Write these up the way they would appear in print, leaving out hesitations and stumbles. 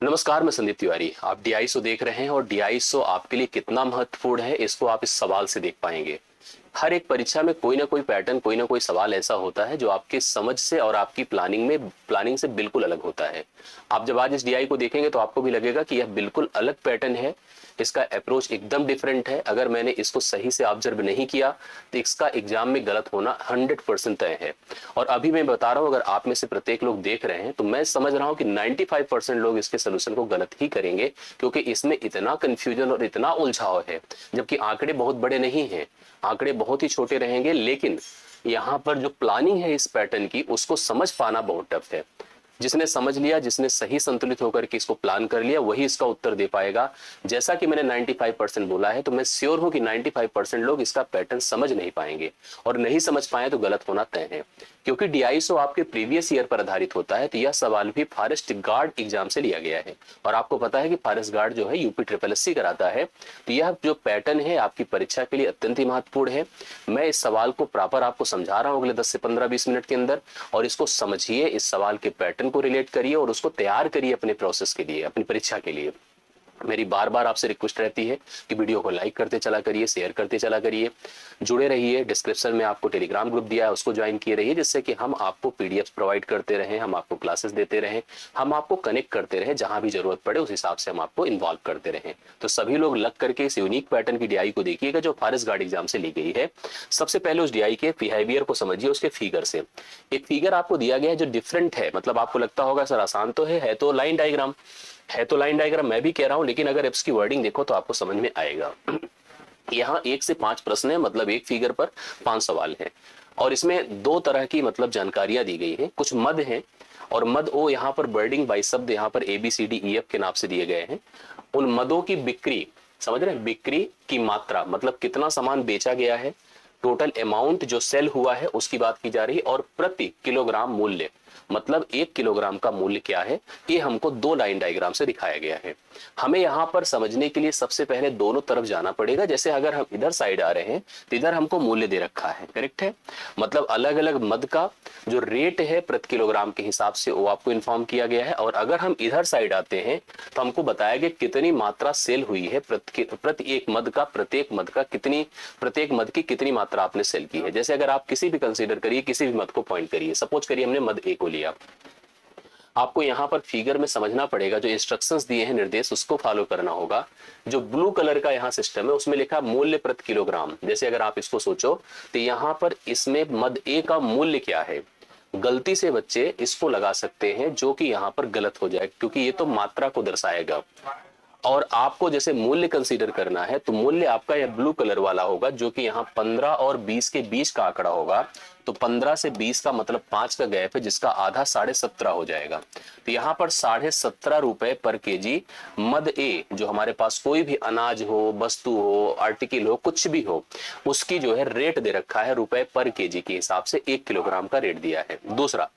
नमस्कार, मैं संदीप तिवारी। आप डीआईएसओ देख रहे हैं और डीआईएसओ आपके लिए कितना महत्वपूर्ण है इसको आप इस सवाल से देख पाएंगे। हर एक परीक्षा में कोई ना कोई पैटर्न, कोई ना कोई सवाल ऐसा होता है जो आपकी समझ से और आपकी प्लानिंग से बिल्कुल अलग होता है। आप जब आज इस डीआई को देखेंगे तो आपको भी लगेगा कि यह बिल्कुल अलग पैटर्न है, इसका अप्रोच एकदम डिफरेंट है। अगर मैंने इसको सही से ऑब्जर्व नहीं किया तो इसका एग्जाम में गलत होना 100% तय है। और अभी मैं बता रहा हूं, अगर आप में से प्रत्येक लोग देख रहे हैं तो मैं समझ रहा हूं कि 95% लोग इसके सोल्यूशन को गलत ही करेंगे, क्योंकि इसमें इतना कंफ्यूजन और इतना उलझाव है। जबकि आंकड़े बहुत बड़े नहीं हैं, आंकड़े बहुत ही छोटे रहेंगे, लेकिन यहाँ पर जो प्लानिंग है इस पैटर्न की, उसको समझ पाना बहुत टफ है। जिसने समझ लिया, जिसने सही संतुलित होकर के इसको प्लान कर लिया, वही इसका उत्तर दे पाएगा। जैसा कि मैंने 95% बोला है, तो मैं श्योर हूं कि 95% लोग इसका पैटर्न समझ नहीं पाएंगे, और नहीं समझ पाए तो गलत होना तय है। क्योंकि डीआईएसओ आपके प्रीवियस ईयर पर आधारित होता है, तो यह सवाल भी फॉरेस्ट गार्ड एग्जाम से लिया गया है। और आपको पता है कि फॉरेस्ट गार्ड जो है यूपी ट्रिपल एससी कराता है, तो यह जो पैटर्न है आपकी परीक्षा के लिए अत्यंत ही महत्वपूर्ण है। मैं इस सवाल को प्रॉपर आपको समझा रहा हूं अगले 10 से 15-20 मिनट के अंदर, और इसको समझिए, इस सवाल के पैटर्न को रिलेट करिए और उसको तैयार करिए अपने प्रोसेस के लिए, अपनी परीक्षा के लिए। मेरी बार बार आपसे रिक्वेस्ट रहती है कि वीडियो को लाइक करते चला करिए, शेयर करते चला करिए, जुड़े रहिए। डिस्क्रिप्शन में आपको टेलीग्राम ग्रुप दिया है, उसको ज्वाइन किए रहिए, जिससे कि हम आपको पीडीएफ प्रोवाइड करते रहें, हम आपको क्लासेस देते रहें, हम आपको कनेक्ट करते रहें, जहां भी जरूरत पड़े उस हिसाब से हम आपको इन्वॉल्व करते रहें। तो सभी लोग लग करके इस यूनिक पैटर्न की डीआई को देखिएगा जो फॉरेस्ट गार्ड एग्जाम से ली गई है। सबसे पहले उस डीआई के बिहेवियर को समझिए, उसके फिगर से। एक फिगर आपको दिया गया है जो डिफरेंट है, मतलब आपको लगता होगा सर आसान तो है तो लाइन डायग्राम है, तो लाइन डायग्राम मैं भी कह रहा हूं, लेकिन अगर इसकी वर्डिंग देखो तो आपको समझ में आएगा। यहाँ 1 से 5 प्रश्न है, मतलब एक फिगर पर 5 सवाल है, और इसमें दो तरह की मतलब जानकारियां दी गई हैं। कुछ मद हैं, और मद ओ यहाँ पर वर्डिंग बाई शब्द यहाँ पर ABCDEF के नाम से दिए गए हैं। उन मदों की बिक्री, समझ रहे हैं, बिक्री की मात्रा मतलब कितना सामान बेचा गया है, टोटल अमाउंट जो सेल हुआ है उसकी बात की जा रही है, और प्रति किलोग्राम मूल्य मतलब 1 किलोग्राम का मूल्य क्या है, ये हमको दो लाइन डायग्राम से दिखाया गया है। हमें यहाँ पर समझने के लिए सबसे पहले दोनों तरफ जाना पड़ेगा। जैसे अगर हम इधर साइड आ रहे हैं तो इधर हमको मूल्य दे रखा है, करेक्ट है, मतलब अलग अलग मद का जो रेट है प्रति किलोग्राम के हिसाब से वो आपको इन्फॉर्म किया गया है। और अगर हम इधर साइड आते हैं तो हमको बताया गया कितनी मात्रा सेल हुई है प्रति एक मद का, प्रत्येक मद की कितनी मात्रा आपने सेल की है। जैसे अगर आप किसी भी कंसीडर करिए, किसी भी मद को पॉइंट करिए, सपोज करिए हमने मद ए को लिया, आपको यहां पर फिगर में समझना पड़ेगा, जो इंस्ट्रक्शंस दिए हैं, निर्देश, उसको फॉलो करना होगा। जो ब्लू कलर का यहां सिस्टम है उसमें लिखा मूल्य प्रति किलोग्राम। जैसे अगर आप इसको सोचो तो यहां पर इसमें मद ए का मूल्य क्या है, गलती से बच्चे इसको लगा सकते हैं जो कि यहां पर गलत हो जाए, क्योंकि ये तो मात्रा को दर्शाएगा। और आपको जैसे मूल्य कंसीडर करना है तो मूल्य आपका यह ब्लू कलर वाला होगा, जो कि यहाँ 15 और 20 के बीच का आंकड़ा होगा। तो 15 से 20 का मतलब 5 का गैप है, जिसका आधा 17.5 हो जाएगा। तो यहाँ पर 17.5 रुपए पर केजी मद ए, जो हमारे पास कोई भी अनाज हो, वस्तु हो, आर्टिकल हो, कुछ भी हो, उसकी जो है रेट दे रखा है रुपए पर केजी के हिसाब से, 1 किलोग्राम का रेट दिया है। दूसरा,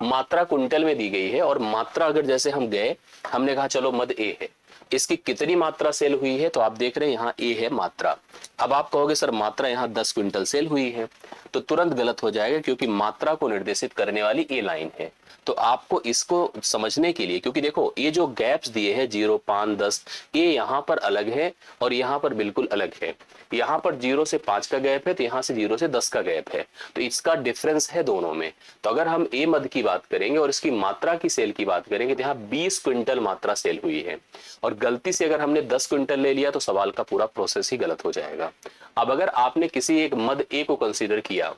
मात्रा कुंटल में दी गई है, और मात्रा अगर जैसे हम गए, हमने कहा चलो मद ए है, इसकी कितनी मात्रा सेल हुई है, तो आप देख रहे हैं यहाँ ए है मात्रा। अब आप कहोगे सर मात्रा यहाँ 10 क्विंटल सेल हुई है, तो तुरंत गलत हो जाएगा, क्योंकि मात्रा को निर्देशित करने वाली ए लाइन है। तो आपको इसको समझने के लिए, क्योंकि देखो ये जो गैप्स दिए हैं 0, 5, 10, ये यहाँ पर अलग है और यहाँ पर बिल्कुल अलग है। यहाँ पर 0 से 5 का गैप है, तो यहाँ से 0 से 10 का गैप है, तो इसका डिफरेंस है दोनों में। तो अगर हम ए मद की बात करेंगे और इसकी मात्रा की सेल की बात करेंगे तो यहाँ 20 क्विंटल मात्रा सेल हुई है, और गलती से अगर हमने 10 क्विंटल ले लिया तो सवाल का पूरा प्रोसेस ही गलत हो जाएगा। अब अगर आपने किसी एक मद ए को कंसीडर किया,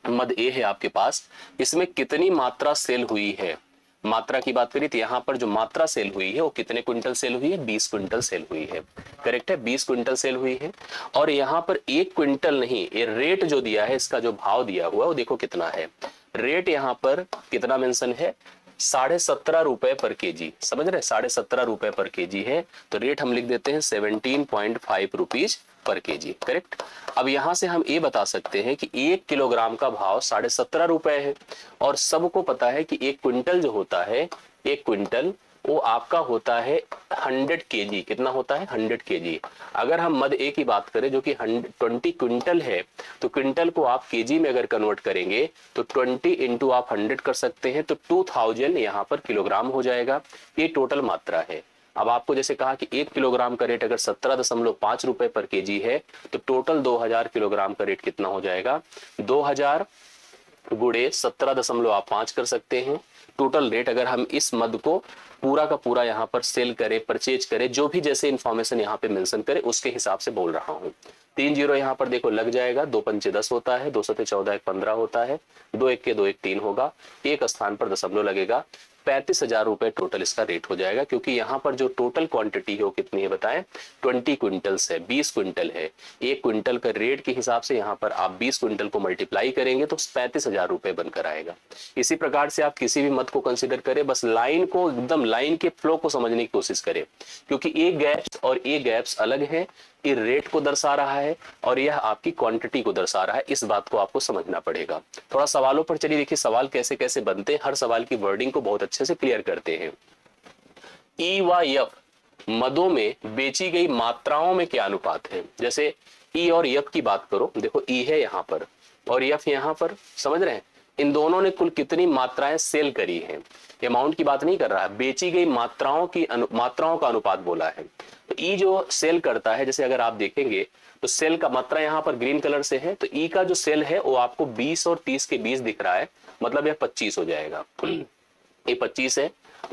मद ए है आपके पास, इसमें कितनी मात्रा सेल हुई है, मात्रा की बात करी तो यहाँ पर जो मात्रा सेल हुई है वो कितने क्विंटल सेल हुई है, 20 क्विंटल सेल हुई है, करेक्ट है, 20 क्विंटल सेल हुई है। और यहाँ पर 1 क्विंटल नहीं, ये रेट जो दिया है, इसका जो भाव दिया हुआ है वो देखो कितना है। रेट यहाँ पर कितना मेंशन है, 17.5 रुपए पर केजी, समझ रहे, 17.5 रुपए पर केजी है, तो रेट हम लिख देते हैं 17.5 रुपीज पर केजी, करेक्ट। अब यहां से हम ये बता सकते हैं कि 1 किलोग्राम का भाव 17.5 रुपए है, और सबको पता है कि 1 क्विंटल जो होता है एक क्विंटल वो आपका होता है 100 केजी। कितना होता है? 100 केजी। अगर हम मद ए की बात करें जो कि 20 क्विंटल है, तो क्विंटल को आप केजी में अगर कन्वर्ट करेंगे तो 20 इंटू आप 100 कर सकते हैं, तो 2000 यहाँ पर किलोग्राम हो जाएगा। ये टोटल मात्रा है। अब आपको जैसे कहा कि 1 किलोग्राम का रेट अगर 17.5 रुपए पर केजी है, तो टोटल 2000 किलोग्राम का रेट कितना हो जाएगा? 2000 गुणे 17.5 कर सकते हैं। टोटल रेट अगर हम इस मद को पूरा का पूरा यहाँ पर सेल करें, परचेज करें, जो भी जैसे इंफॉर्मेशन यहाँ पे मेंशन करें उसके हिसाब से बोल रहा हूँ। 3 जीरो यहाँ पर देखो लग जाएगा। 2 पंचे 10 होता है, 2 सते 14 1 15 होता है, 2 1 के 2 1 3 होगा, एक स्थान पर दशमलव लगेगा। 35,000 रुपए टोटल इसका रेट हो जाएगा, क्योंकि यहाँ पर जो टोटल क्वांटिटी है वो कितनी है बताएं? 20 क्विंटल्स है, 20 क्विंटल है। एक क्विंटल का रेट के हिसाब से यहाँ पर आप 20 क्विंटल को मल्टीप्लाई करेंगे तो 35,000 रुपए बनकर आएगा। इसी प्रकार से आप किसी भी मत को कंसिडर करें, बस लाइन को एकदम लाइन के फ्लो को समझने की कोशिश करें, क्योंकि एक गैप्स और एक गैप्स अलग है। ये रेट को दर्शा रहा है और यह आपकी क्वांटिटी को दर्शा रहा है। इस बात को आपको समझना पड़ेगा। थोड़ा सवालों पर चलिए, देखिए सवाल कैसे कैसे बनते हैं। हर सवाल की वर्डिंग को बहुत अच्छे से क्लियर करते हैं। ई व एफ मदों में बेची गई मात्राओं में क्या अनुपात है? जैसे ई और एफ की बात करो, देखो ई है यहाँ पर और एफ यहाँ पर, समझ रहे हैं? इन दोनों ने कुल कितनी मात्राएं सेल करी हैं। अमाउंट की बात नहीं कर रहा है, बेची गई मात्राओं का अनुपात बोला है। तो ई जो सेल करता है, जैसे अगर आप देखेंगे तो सेल का मात्रा यहाँ पर ग्रीन कलर से है, तो ई का जो सेल है वो आपको 20 और 30 के बीच दिख रहा है, मतलब यह 25 हो जाएगा। ये 25 है।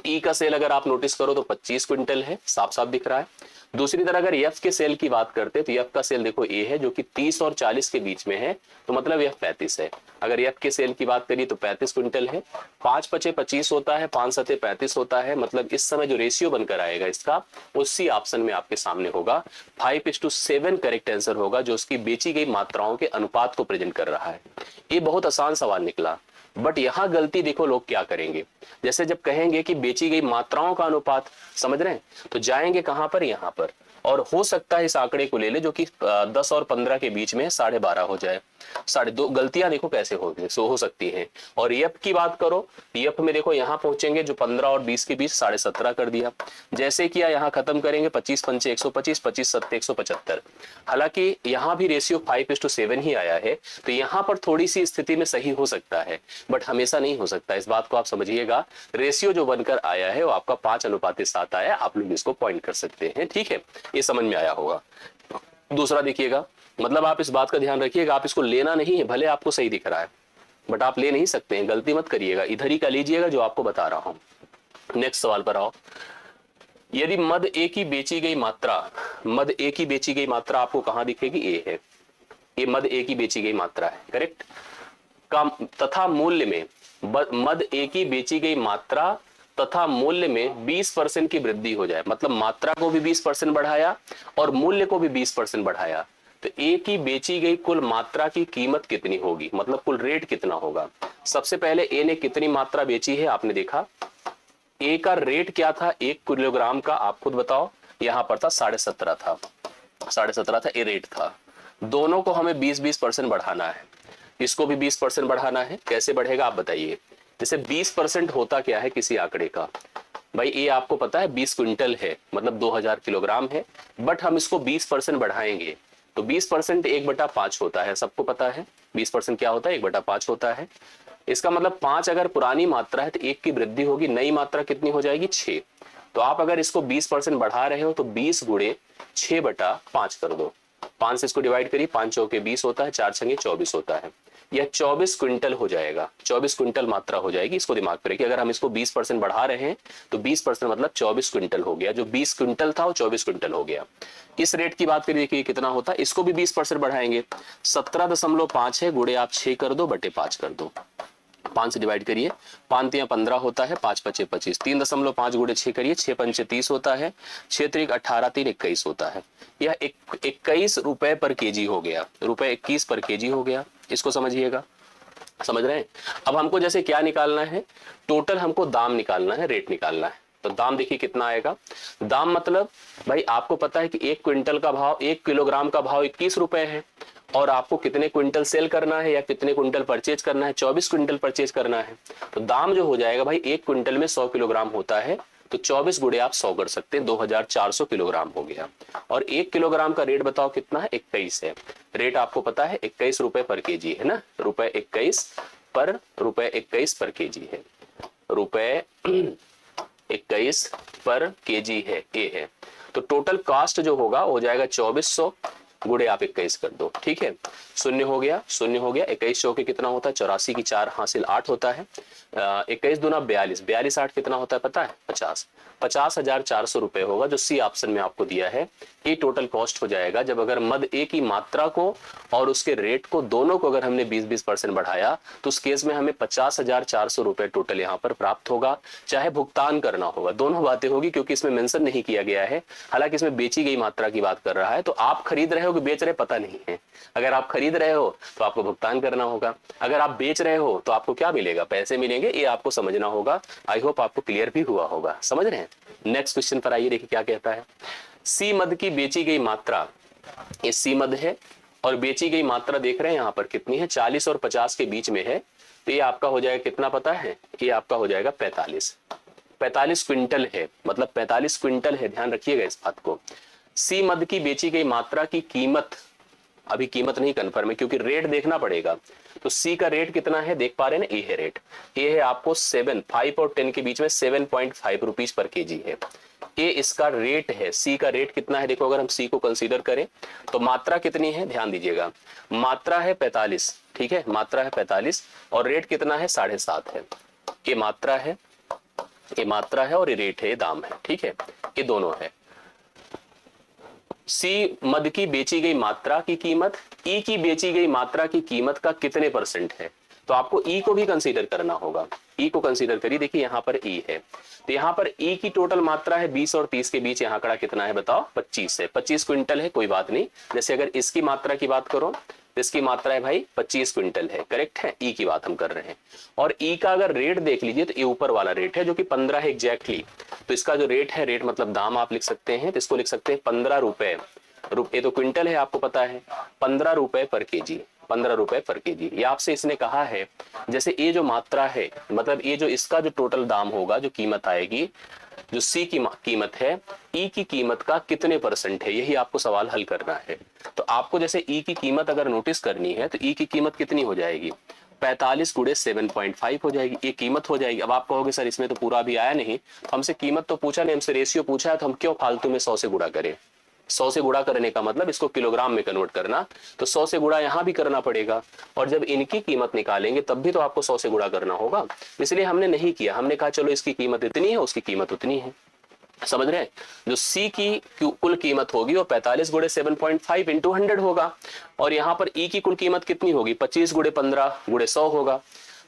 ई का सेल अगर आप नोटिस करो तो 25 क्विंटल है, साफ साफ दिख रहा है। दूसरी तरह अगर एफ के सेल की बात करते हैं तो एफ का सेल देखो ए है जो कि 30 और 40 के बीच में है, तो मतलब यह 35 है। अगर एफ के सेल की बात करिए तो 35 क्विंटल है। 5 पचे 25 होता है, 5 सते 35 होता है, मतलब इस समय जो रेशियो बनकर आएगा इसका उसी ऑप्शन में आपके सामने होगा। 5:7 करेक्ट आंसर होगा, जो उसकी बेची गई मात्राओं के अनुपात को प्रेजेंट कर रहा है। ये बहुत आसान सवाल निकला, बट यहां गलती देखो लोग क्या करेंगे। जैसे जब कहेंगे कि बेची गई मात्राओं का अनुपात, समझ रहे हैं, तो जाएंगे कहां पर? यहां पर। और हो सकता है इस आंकड़े को ले ले जो कि 10 और 15 के बीच में 12.5 हो जाए। 2.5 गलतियां देखो कैसे हो सकती हैं। और यप की बात करो, यप में देखो यहां पहुंचेंगे जो 15 और 20 के बीच 17.5 कर दिया। जैसे किया यहां खत्म करेंगे 25 पंचे 125, 25 सत्ते 175। हालांकि यहां भी रेशियो 5:7 ही आया है, तो यहां पर थोड़ी सी स्थिति में सही हो सकता है, बट हमेशा नहीं हो सकता। इस बात को आप समझिएगा। रेशियो जो बनकर आया है वो आपका 5:7 आया। आप लोग इसको पॉइंट कर सकते हैं, ठीक है? ये समझ में आया होगा। दूसरा देखिएगा, मतलब आप इस बात का ध्यान रखिएगा, आप इसको लेना नहीं है, भले आपको सही दिख रहा है बट आप ले नहीं सकते हैं, गलती मत करिएगा। इधर ही का लीजिएगा जो आपको बता रहा हूं। नेक्स्ट सवाल पर आओ। यदि मद ए की बेची गई मात्रा, मद ए की बेची गई मात्रा आपको कहां दिखेगी? ए है। ये मद ए की बेची गई मात्रा है, करेक्ट। तथा मूल्य में मद ए की बेची गई मात्रा तथा मूल्य में 20% की वृद्धि हो जाए, मतलब मात्रा को भी 20% बढ़ाया और मूल्य को भी 20% बढ़ाया, तो ए की बेची गई कुल मात्रा की कीमत कितनी होगी, मतलब कुल रेट कितना होगा। सबसे पहले ए ने कितनी मात्रा बेची है आपने देखा। ए का रेट क्या था 1 किलोग्राम का, आप खुद बताओ। यहां पर था 17.5 था, 17.5 था, ए रेट था। दोनों को हमें 20% बढ़ाना है, इसको भी 20% बढ़ाना है। कैसे बढ़ेगा आप बताइए। जैसे 20% होता क्या है किसी आंकड़े का, भाई ये आपको पता है 20 क्विंटल है, मतलब 2000 किलोग्राम है, बट हम इसको 20% बढ़ाएंगे तो 20% 1/5 होता है, सबको पता है 20% क्या होता है, 1/5 होता है। इसका मतलब 5 अगर पुरानी मात्रा है तो 1 की वृद्धि होगी, नई मात्रा कितनी हो जाएगी? 6। तो आप अगर इसको 20% बढ़ा रहे हो तो 20 गुणे 6/5 कर दो। 5 से इसको डिवाइड करिए, 5 चौके 20 होता है, 4 छंगे 24 होता है। यह 24 क्विंटल हो जाएगा, 24 क्विंटल मात्रा हो जाएगी। इसको दिमाग पे रखिए, अगर हम इसको 20% बढ़ा रहे हैं तो 20% मतलब 24 क्विंटल हो गया। जो 20 क्विंटल था वो 24 क्विंटल हो गया। इस रेट की बात करिए, देखिए कितना होता है। इसको भी 20% बढ़ाएंगे, 17.5 है, गुणे आप 6 कर दो, बटे 5 कर दो। 5 से डिवाइड करिए, 5 या 15 होता है, 5 पचे 25, 3.5 गुणे 6 करिए, 6 पंचे 30 होता है, 6 त्रिक 18, 3 21 होता है। यह 21 रुपए पर केजी हो गया, रुपए 21 पर केजी हो गया। इसको समझिएगा, समझ रहे हैं। अब हमको जैसे क्या निकालना है, टोटल हमको दाम निकालना है, रेट निकालना है। तो दाम देखिए कितना आएगा। दाम मतलब भाई आपको पता है कि 1 क्विंटल का भाव, 1 किलोग्राम का भाव 21 रुपए है, और आपको कितने क्विंटल सेल करना है या कितने क्विंटल परचेज करना है, 24 क्विंटल परचेज करना है। तो दाम जो हो जाएगा भाई, एक क्विंटल में 100 किलोग्राम होता है, तो 24 गुणे आप 100 कर सकते हैं, 2400 किलोग्राम हो गया। और 1 किलोग्राम का रेट बताओ कितना है, 21 है। रेट आपको पता है 21 रुपए पर केजी है ना, रुपए 21 पर केजी है, रुपए 21 पर केजी है, ये है। तो टोटल कॉस्ट जो होगा हो जाएगा 2400 गुणे आप 21 कर दो, ठीक है। शून्य हो गया, 21 शो के कितना होता है, 84 की 4 हासिल 8 होता है, 21 दूना 42, 42 8 कितना होता है पता है, 50,400 रुपए होगा, जो सी ऑप्शन में आपको दिया है। ये टोटल कॉस्ट हो जाएगा जब अगर मद ए की मात्रा को और उसके रेट को दोनों को अगर हमने 20-20% बढ़ाया, तो उस केस में हमें 50,400 रुपए टोटल यहाँ पर प्राप्त होगा। चाहे भुगतान करना होगा, दोनों बातें होगी, क्योंकि इसमें मेंशन नहीं किया गया है। हालांकि इसमें बेची गई मात्रा की बात कर रहा है, तो आप खरीद रहे हो कि बेच रहे पता नहीं है। अगर आप खरीद रहे हो तो आपको भुगतान करना होगा, अगर आप बेच रहे हो तो आपको क्या मिलेगा, पैसे मिलेंगे, ये आपको समझना होगा। आई होप आपको क्लियर भी हुआ होगा, समझ रहे हैं। नेक्स्ट क्वेश्चन पर आइए, देखिए क्या कहता है। सी मद की बेची गई मात्रा, ये सी मद है और बेची गई मात्रा देख रहे हैं यहाँ पर कितनी है, 40 और 50 के बीच में है। तो ये आपका हो जाएगा कितना पता है, ये आपका हो जाएगा 45 क्विंटल है, मतलब 45 क्विंटल है, ध्यान रखिएगा इस बात को। सी मद की बेची गई मात्रा की कीमत, अभी कीमत नहीं कन्फर्म है क्योंकि रेट देखना पड़ेगा। तो सी का रेट कितना है देख पा रहे हैं ना, ए है रेट, ए है आपको 5 और 10 के बीच में 7.5 रुपीज पर केजी है, ये इसका रेट है। सी का रेट कितना है देखो, अगर हम सी को कंसीडर करें तो मात्रा कितनी है, ध्यान दीजिएगा, मात्रा है 45, ठीक है, मात्रा है 45 और रेट कितना है 7.5 है। ये मात्रा है, ये मात्रा है और ये रेट है, ये दाम है, ठीक है, ये दोनों है। सी मद की बेची गई मात्रा की कीमत ई की बेची गई मात्रा की कीमत का कितने परसेंट है, तो आपको ई को भी कंसीडर करना होगा। ई को कंसीडर करिए, देखिए यहाँ पर ई है, तो यहाँ पर ई की टोटल मात्रा है 20 और 30 के बीच, यहाँ आंकड़ा कितना है बताओ, 25 है, 25 क्विंटल है, कोई बात नहीं। जैसे अगर इसकी मात्रा की बात करो, इसकी मात्रा है भाई 25 क्विंटल है, करेक्ट है, ई की बात हम कर रहे हैं। और ई का अगर रेट देख लीजिए तो ये ऊपर वाला रेट है जो कि 15 है एग्जैक्टली। तो इसका जो रेट है, रेट मतलब दाम आप लिख सकते हैं, तो इसको लिख सकते हैं 15 रुपए, ये तो क्विंटल है आपको पता है, 15 रुपए पर केजी, 15 रुपए पर केजी। ये आपसे इसने कहा है, जैसे ये जो मात्रा है, मतलब ये जो इसका जो टोटल दाम होगा, जो कीमत आएगी, जो सी की कीमत है, ई की कीमत का कितने परसेंट है, यही आपको सवाल हल करना है। तो आपको जैसे ई की कीमत अगर नोटिस करनी है तो ई की कीमत कितनी हो जाएगी, 45 गुणे 7.5 हो जाएगी, ये कीमत हो जाएगी। अब आप कहोगे सर इसमें तो पूरा भी आया नहीं, हमसे कीमत तो पूछा नहीं, हमसे रेशियो पूछा है, तो हम क्यों फालतू में 100 से गुणा करें। 100 से गुणा करने का मतलब इसको किलोग्राम में कन्वर्ट करना, तो 100 से गुणा यहां भी करना पड़ेगा, और जब इनकी कीमत निकालेंगे तब भी तो आपको 100 से गुणा करना होगा। इसलिए हमने नहीं किया, हमने कहा चलो इसकी कीमत इतनी है, उसकी कीमत उतनी है, समझ रहे हैं। जो सी की कुल कीमत होगी वो 45 गुणे 7.5 इंटू 100 होगा, और यहाँ पर ई की कुल कीमत कितनी होगी, 25 गुणे 15 गुणे 100 होगा।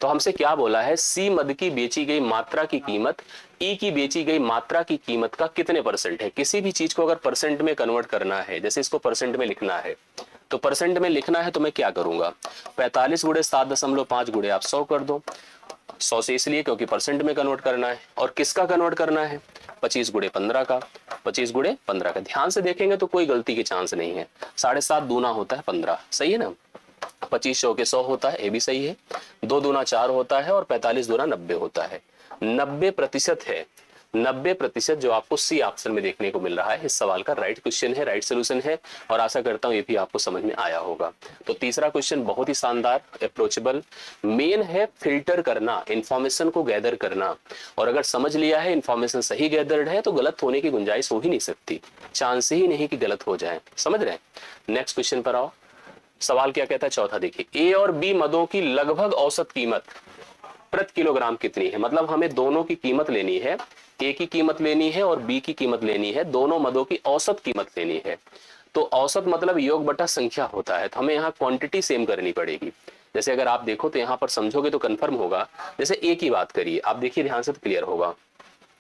तो हमसे क्या बोला है, सी मद की बेची गई मात्रा की कीमत ई की बेची गई मात्रा की कीमत का कितने परसेंट है। किसी भी चीज को अगर परसेंट में कन्वर्ट करना है, जैसे इसको परसेंट में लिखना है, तो परसेंट में लिखना है तो मैं क्या करूंगा, 45 गुणे 7.5 गुणे आप 100 कर दो। 100 से इसलिए क्योंकि परसेंट में कन्वर्ट करना है, और किसका कन्वर्ट करना है, 25 गुणे 15 का, 25 गुणे 15 का। ध्यान से देखेंगे तो कोई गलती के चांस नहीं है, 7.5 दूना होता है 15, सही है ना, 25 100 के 100 होता है, ये भी सही है, 2 दूना 4 होता है, और 45 दूना 90 होता है, 90% है, 90% जो आपको सी ऑप्शन में देखने को मिल रहा है। इस सवाल का राइट क्वेश्चन है, राइट सोल्यूशन है, और आशा करता हूं ये भी आपको समझ में आया होगा। तो तीसरा क्वेश्चन बहुत ही शानदार, अप्रोचेबल, मेन है फिल्टर करना, इंफॉर्मेशन को गैदर करना, और अगर समझ लिया है, इंफॉर्मेशन सही गैदर्ड है, तो गलत होने की गुंजाइश हो ही नहीं सकती, चांस ही नहीं कि गलत हो जाए, समझ रहे हैं। नेक्स्ट क्वेश्चन पर आओ, सवाल क्या कहता है चौथा, देखिए, ए और बी मदों की लगभग औसत कीमत प्रति किलोग्राम कितनी है। मतलब हमें दोनों की कीमत लेनी है, ए की कीमत लेनी है और बी की कीमत लेनी है, दोनों मदों की औसत कीमत लेनी है। तो औसत मतलब योग बटा संख्या होता है, तो हमें यहाँ क्वांटिटी सेम करनी पड़ेगी। जैसे अगर आप देखो तो यहाँ पर समझोगे तो कंफर्म होगा। जैसे ए की बात करिए, आप देखिए ध्यान से तो क्लियर होगा।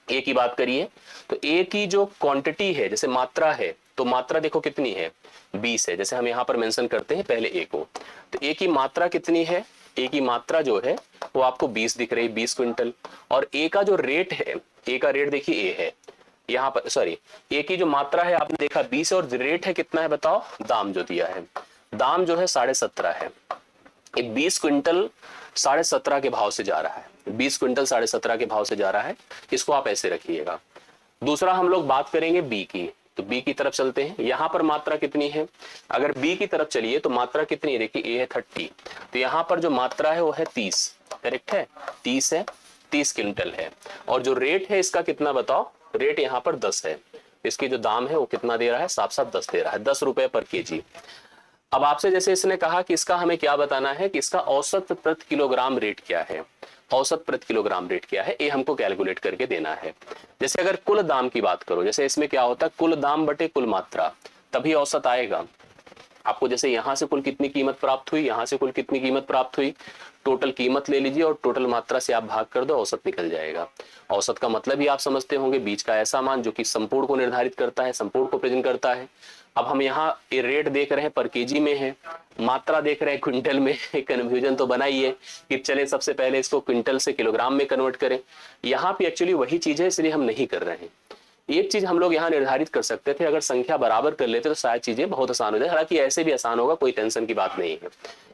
ए की बात करिए तो ए की जो क्वांटिटी है, जैसे मात्रा है, तो मात्रा देखो कितनी है, 20 है। जैसे हम यहाँ पर मेंशन करते हैं पहले ए को, तो ए की मात्रा कितनी है, ए की मात्रा जो है वो आपको 20 दिख रही है, 20 क्विंटल। और ए का जो रेट है, ए का रेट देखिए ए है यहाँ पर, सॉरी, ए की जो मात्रा है आपने देखा 20 और रेट है कितना है बताओ, दाम जो दिया है दाम जो है 17.5 है। ये 20 क्विंटल 17.5 के भाव से जा रहा है, 20 क्विंटल 17.5 के भाव से जा रहा है। इसको आप ऐसे रखिएगा। दूसरा हम लोग बात करेंगे बी की, तो बी की तरफ चलते हैं। यहां पर मात्रा कितनी है, अगर बी की तरफ चलिए तो मात्रा कितनी है, देखिए ए है 30, तो यहां पर जो मात्रा है वो है 30, करेक्ट है, 30 है, 30 क्विंटल है। और जो रेट है इसका कितना बताओ, रेट यहाँ पर 10 है। इसकी जो दाम है वो कितना दे रहा है, साफ साफ 10 दे रहा है, 10 रुपए पर केजी। अब आपसे जैसे इसने कहा कि इसका हमें क्या बताना है कि इसका औसत प्रति किलोग्राम रेट क्या है, औसत प्रति किलोग्राम रेट क्या है, ये हमको कैलकुलेट करके देना है। जैसे अगर कुल दाम की बात करो, जैसे इसमें क्या होता है, कुल दाम बटे कुल मात्रा, तभी औसत आएगा आपको। जैसे यहां से कुल कितनी कीमत प्राप्त हुई, यहां से कुल कितनी कीमत प्राप्त हुई, टोटल कीमत ले लीजिए और टोटल मात्रा से आप भाग कर दो, औसत निकल जाएगा। औसत का मतलब ही आप समझते होंगे, बीच का ऐसा मान जो कि संपूर्ण को निर्धारित करता है, संपूर्ण को प्रेजेंट करता है। अब हम यहाँ ये रेट देख रहे हैं पर केजी में है, मात्रा देख रहे हैं क्विंटल में। कन्फ्यूजन तो बना ही है कि चले सबसे पहले इसको क्विंटल से किलोग्राम में कन्वर्ट करें। यहाँ पे एक्चुअली वही चीज है, इसलिए हम नहीं कर रहे हैं। एक चीज हम लोग यहाँ निर्धारित कर सकते थे, अगर संख्या बराबर कर लेते तो शायद चीजें बहुत आसान हो जाए। हालांकि ऐसे भी आसान होगा, कोई टेंशन की बात नहीं है।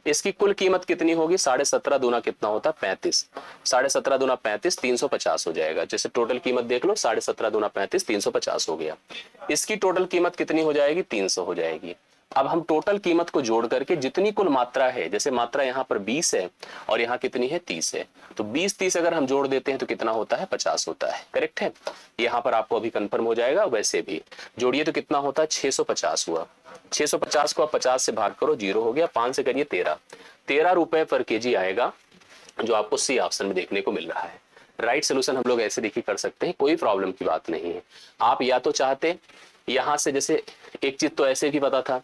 इसकी कुल कीमत कितनी होगी, 17.5 दूना कितना होता है, 35, 17.5 दूना 35, 350 हो जाएगा। जैसे टोटल कीमत देख लो, 17.5 दूना 35, 350 हो गया। इसकी टोटल कीमत कितनी हो जाएगी, 300 हो जाएगी। अब हम टोटल कीमत को जोड़ करके जितनी कुल मात्रा है, जैसे मात्रा यहाँ पर 20 है और यहाँ कितनी है, 30 है, तो 20-30 अगर हम जोड़ देते हैं तो कितना होता है, 50 होता है, करेक्ट है। यहाँ पर आपको अभी कंफर्म हो जाएगा। वैसे भी जोड़िए तो कितना होता है, 650 हुआ। 650 को आप 50 से भाग करो, 0 हो गया, 5 से करिए 13 रुपए पर केजी आएगा, जो आपको सी ऑप्शन में देखने को मिल रहा है। राइट सोल्यूशन हम लोग ऐसे देखिए कर सकते हैं, कोई प्रॉब्लम की बात नहीं है। आप या तो चाहते यहां से, जैसे एक चीज तो ऐसे भी पता था,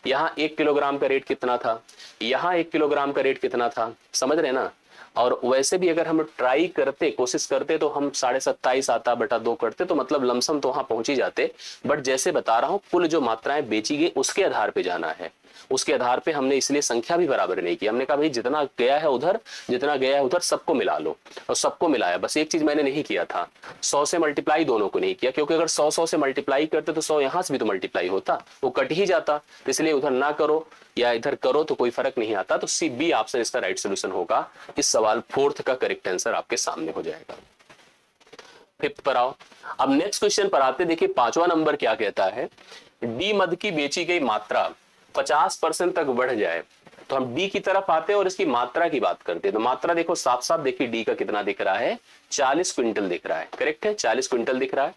यहाँ 1 किलोग्राम का रेट कितना था, यहाँ 1 किलोग्राम का रेट कितना था, समझ रहे ना। और वैसे भी अगर हम ट्राई करते, कोशिश करते, तो हम 27.5 आता बटा 2 करते, तो मतलब लमसम तो वहां पहुंच ही जाते। बट जैसे बता रहा हूं, कुल जो मात्राएं बेची गई उसके आधार पे जाना है, उसके आधार पे हमने इसलिए संख्या भी बराबर नहीं की। हमने कहा भाई जितना गया है उधर, जितना गया है उधर सबको मिला लो, और सबको मिलाया। बस एक चीज मैंने नहीं किया था, 100 से मल्टीप्लाई दोनों को नहीं किया, क्योंकि अगर 100 से मल्टीप्लाई करते तो 100 यहां से भी तो मल्टीप्लाई होता, वो कट ही जाता। तो इसलिए उधर ना करो या इधर करो तो कोई फर्क नहीं आता। तो सी बी ऑप्शन इसका राइट सोल्यूशन होगा। इस सवाल 4th का करेक्ट आंसर आपके सामने हो जाएगा। 5th पर आओ। अब नेक्स्ट क्वेश्चन पर आते, देखिए 5वां नंबर क्या कहता है, डी मद की बेची गई मात्रा 50% तक बढ़ जाए। तो हम डी की तरफ आते हैं और इसकी मात्रा की बात करते हैं। तो मात्रा देखो साफ साफ देखिए, डी का कितना दिख रहा है, 40 क्विंटल दिख रहा है, करेक्ट है, 40 क्विंटल दिख रहा है।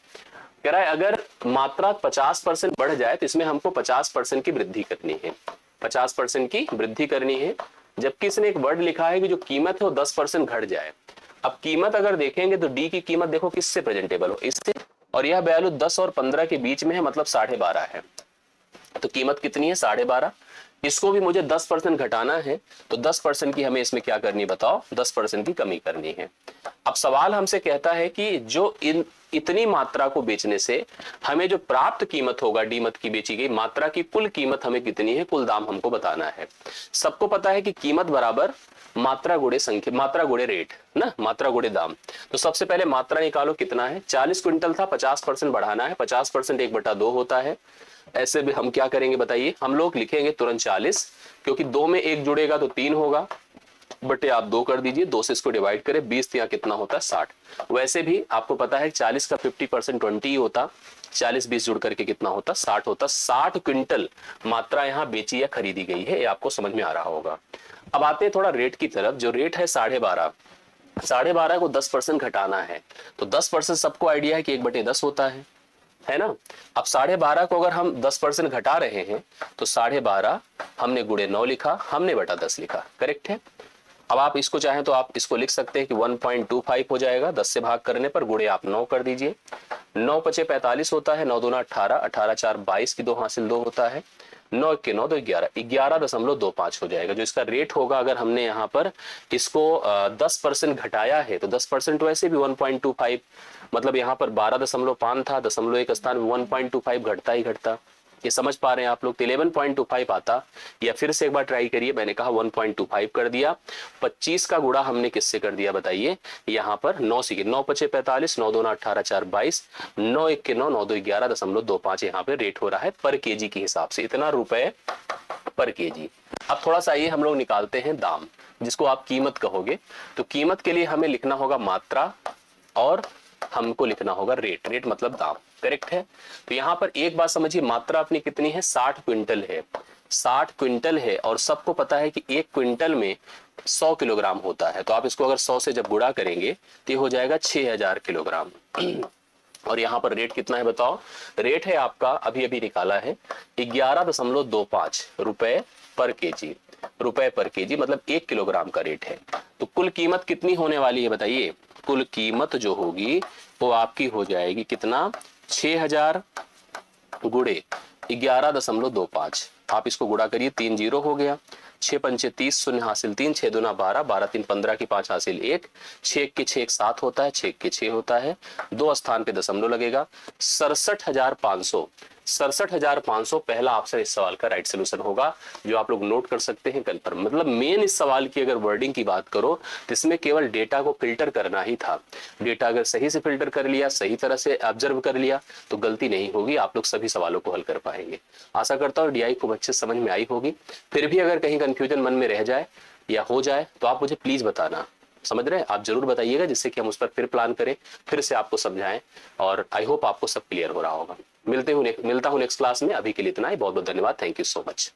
कह रहा है अगर मात्रा 50% बढ़ जाए तो इसमें हमको 50% की वृद्धि करनी है, 50% की वृद्धि करनी है। जबकि इसने एक वर्ड लिखा है कि जो कीमत है वो 10% घट जाए। अब कीमत अगर देखेंगे तो डी की कीमत देखो किससे प्रेजेंटेबल हो, इससे, और यह वैल्यू 10 और 15 के बीच में है, मतलब 12.5 है। तो कीमत कितनी है, 12.5। इसको भी मुझे 10% घटाना है, तो 10% की हमें इसमें क्या करनी बताओ, 10% की कमी करनी है। अब सवाल हमसे कहता है कि जो इतनी मात्रा को बेचने से हमें जो प्राप्त कीमत होगा, डी मत की बेची गई मात्रा की कुल कीमत हमें कितनी है, कुल दाम हमको बताना है। सबको पता है कि कीमत बराबर मात्रा गुणे संख्या, मात्रा गुणे रेट ना, मात्रा गुणे दाम। तो सबसे पहले मात्रा निकालो, कितना है, 40 क्विंटल था, 50% बढ़ाना है, 50% 1/2 होता है। ऐसे भी हम क्या करेंगे बताइए, हम लोग लिखेंगे तुरंत 40, क्योंकि 2 में 1 जुड़ेगा तो 3 होगा, बटे आप 2 कर दीजिए, 2 से इसको डिवाइड करें, 20 या कितना होता है, 60। वैसे भी आपको पता है 40 का 50% 20 ही होता, 40-20 जुड़ करके कितना होता, 60 होता। 60 क्विंटल मात्रा यहाँ बेची या खरीदी गई है, ये आपको समझ में आ रहा होगा। अब आते हैं थोड़ा रेट की तरफ। जो रेट है 12.5, 12.5 को 10% घटाना है, तो 10% सबको आइडिया है कि 1/10 होता है ना। अब 12.5 को अगर हम 10% घटा रहे हैं तो 12.5 हमने गुणे 9 लिखा, हमने बटा 10 लिखा, करेक्ट है। अब आप इसको चाहें तो आप इसको लिख सकते हैं कि 1.25 हो जाएगा, 10 से भाग करने पर, गुणे आप 9 कर दीजिए, 9 पचे 45 होता है, 9 दूना 18, 18 4 22 की 2 हासिल 2 होता है, 9 के 9 तो 11, 11.25 हो जाएगा। जो इसका रेट होगा, अगर हमने यहाँ पर इसको 10% घटाया है तो 10% वैसे भी 1.25, मतलब यहाँ पर 12.5 था, 0.1 स्थान में 1.25 घटता ही घटता। ये समझ पा रहे हैं आप लोग, तो 11.25 आता, या फिर से एक बार ट्राई करिए, मैंने कहा 1.25 कर दिया, 25 का गुणा हमने किससे कर दिया बताइए, यहाँ पर 9 से, 9 पचे 45, 9 दूना 18 4 22, 9 1 के 9, 9 2 11.25 यहाँ पे रेट हो रहा है पर केजी के हिसाब से। इतना रुपए पर केजी। अब थोड़ा सा ये हम लोग निकालते हैं दाम, जिसको आप कीमत कहोगे। तो कीमत के लिए हमें लिखना होगा मात्रा और हमको लिखना होगा रेट। रेट मतलब दाम, करेक्ट है। तो यहां पर एक बात समझिए, मात्रा अपनी कितनी है, 60 क्विंटल है। 60 क्विंटल है और सबको पता है कि एक क्विंटल में 100 किलोग्राम होता है। तो आप इसको अगर 100 से जब गुणा करेंगे तो ये हो जाएगा 6000 किलोग्राम। और यहाँ पर रेट कितना है बताओ, रेट है आपका अभी अभी निकाला है 11.25 रुपए पर केजी। रुपए पर केजी मतलब 1 किलोग्राम का रेट है। तो कुल कीमत कितनी होने वाली है बताइए, कुल कीमत जो होगी वो आपकी हो जाएगी कितना, 6000 गुड़े 11.25। आप इसको गुणा करिए, 3 जीरो हो गया, 6 पंचे 30, शून्य हासिल 3, 6 दूना 12, 12 3 15 की 5 हासिल 1, 6 के 6 7 होता है, 6 के 6 होता है, 2 स्थान पे दशमलव लगेगा, 67,500। 67,500 पहला ऑप्शन इस सवाल का राइट सोल्यूशन होगा, जो आप लोग नोट कर सकते हैं कंफर्म। मतलब मेन इस सवाल की अगर वर्डिंग की बात करो तो इसमें केवल डेटा को फिल्टर करना ही था। डेटा अगर सही से फिल्टर कर लिया, सही तरह से ऑब्जर्व कर लिया तो गलती नहीं होगी, आप लोग सभी सवालों को हल कर पाएंगे। आशा करता हूँ डीआई को अच्छे समझ में आई होगी। फिर भी अगर कहीं कंफ्यूजन मन में रह जाए या हो जाए तो आप मुझे प्लीज बताना, समझ रहे हैं, आप जरूर बताइएगा, जिससे कि हम उस पर फिर प्लान करें, फिर से आपको समझाएं। और आई होप आपको सब क्लियर हो रहा होगा। मिलता हूं नेक्स्ट क्लास में। अभी के लिए इतना ही, बहुत बहुत धन्यवाद, थैंक यू सो मच।